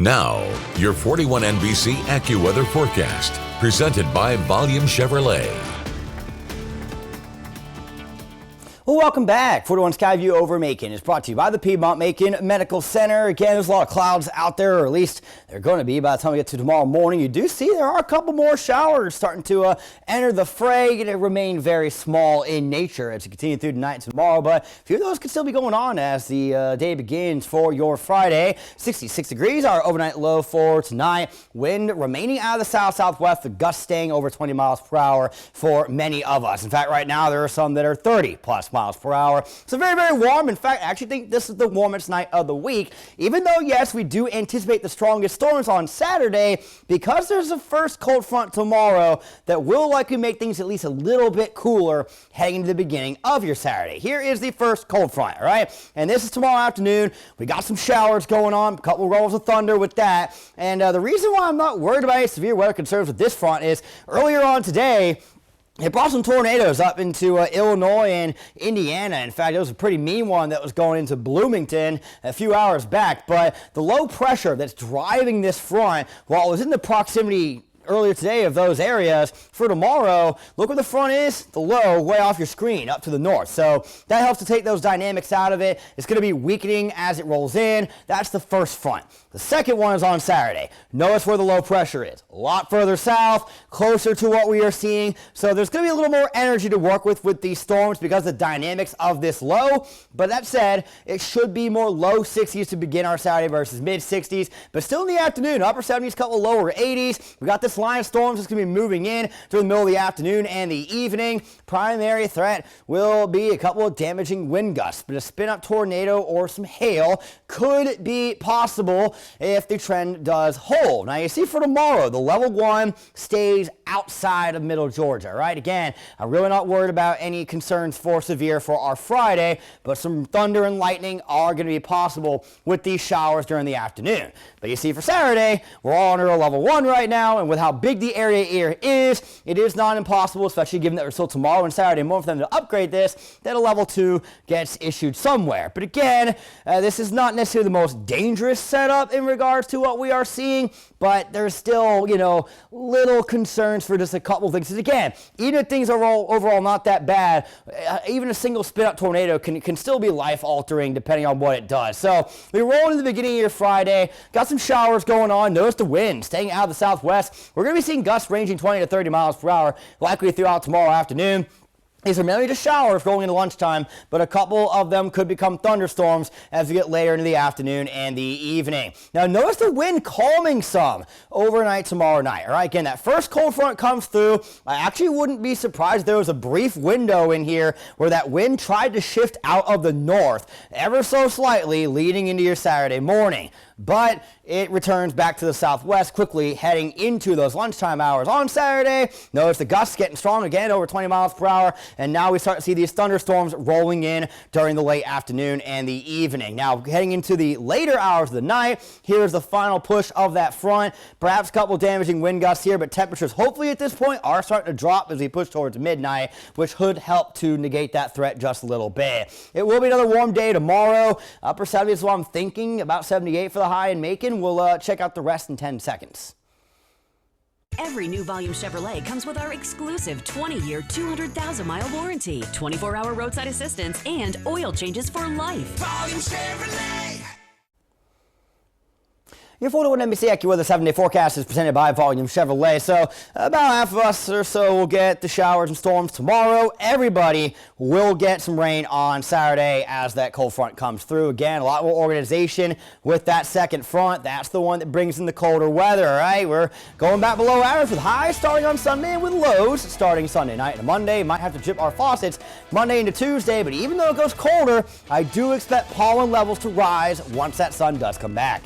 Now, your 41 NBC AccuWeather forecast, presented by Volume Chevrolet. Well, welcome back. 41 Skyview over Macon is brought to you by the Piedmont Macon Medical Center. Again, there's a lot of clouds out there, or at least they're going to be by the time we get to tomorrow morning. You do see there are a couple more showers starting to enter the fray. They remain very small in nature as you continue through tonight and tomorrow, but a few of those could still be going on as the day begins for your Friday. 66 degrees, our overnight low for tonight. Wind remaining out of the south-southwest, the gusts staying over 20 miles per hour for many of us. In fact, right now there are some that are 30+ miles per hour. So very, very warm. In fact, I actually think this is the warmest night of the week, even though, yes, we do anticipate the strongest storms on Saturday, because there's a first cold front tomorrow that will likely make things at least a little bit cooler heading into the beginning of your Saturday. Here is the first cold front, all right? And this is tomorrow afternoon. We got some showers going on, a couple rolls of thunder with that. And the reason why I'm not worried about any severe weather concerns with this front is earlier on today, it brought some tornadoes up into Illinois and Indiana. In fact, it was a pretty mean one that was going into Bloomington a few hours back. But the low pressure that's driving this front, while it was in the proximity earlier today of those areas, for tomorrow, look where the front is, the low way off your screen up to the north. So that helps to take those dynamics out of it. It's going to be weakening as it rolls in. That's the first front. The second one is on Saturday. Notice where the low pressure is. A lot further south, closer to what we are seeing. So there's going to be a little more energy to work with these storms because of the dynamics of this low. But that said, it should be more low 60s to begin our Saturday versus mid 60s. But still in the afternoon, upper 70s, couple lower 80s. We got this line of storms that's going to be moving in during the middle of the afternoon and the evening. Primary threat will be a couple of damaging wind gusts, but a spin-up tornado or some hail could be possible if the trend does hold. Now you see for tomorrow, the level 1 stays outside of middle Georgia, right? Again, I'm really not worried about any concerns for severe for our Friday, but some thunder and lightning are going to be possible with these showers during the afternoon. But you see for Saturday, we're all under a level 1 right now, and with how big the area here is, it is not impossible, especially given that we're still tomorrow and Saturday morning, for them to upgrade this, that a level 2 gets issued somewhere. But again, this is not necessarily the most dangerous setup in regards to what we are seeing, but there's still, little concerns for just a couple of things. Because again, even if things are overall not that bad, even a single spin-up tornado can still be life-altering depending on what it does. So we roll into the beginning of your Friday, got some showers going on. Notice the wind staying out of the southwest. We're going to be seeing gusts ranging 20 to 30 miles per hour likely throughout tomorrow afternoon. These are mainly just showers going into lunchtime, but a couple of them could become thunderstorms as we get later into the afternoon and the evening. Now notice the wind calming some overnight tomorrow night. All right, again, that first cold front comes through. I actually wouldn't be surprised if there was a brief window in here where that wind tried to shift out of the north ever so slightly leading into your Saturday morning. But it returns back to the southwest quickly heading into those lunchtime hours on Saturday. Notice the gusts getting strong again, over 20 miles per hour, and now we start to see these thunderstorms rolling in during the late afternoon and the evening. Now heading into the later hours of the night, here's the final push of that front. Perhaps a couple damaging wind gusts here, but temperatures hopefully at this point are starting to drop as we push towards midnight, which should help to negate that threat just a little bit. It will be another warm day tomorrow. Upper 70s is what I'm thinking, about 78 for the high in Macon. We'll check out the rest in 10 seconds. Every new Volume Chevrolet comes with our exclusive 20-year, 200,000-mile warranty, 24-hour roadside assistance, and oil changes for life. Volume Chevrolet. Your 41 NBC AccuWeather 7-day forecast is presented by Volume Chevrolet. So about half of us or so will get the showers and storms tomorrow. Everybody will get some rain on Saturday as that cold front comes through. Again, a lot more organization with that second front. That's the one that brings in the colder weather, all right? We're going back below average with highs starting on Sunday and with lows starting Sunday night and Monday. Might have to chip our faucets Monday into Tuesday, but even though it goes colder, I do expect pollen levels to rise once that sun does come back.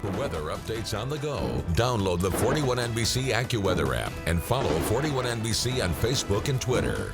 For weather updates on the go, download the 41 NBC AccuWeather app and follow 41 NBC on Facebook and Twitter.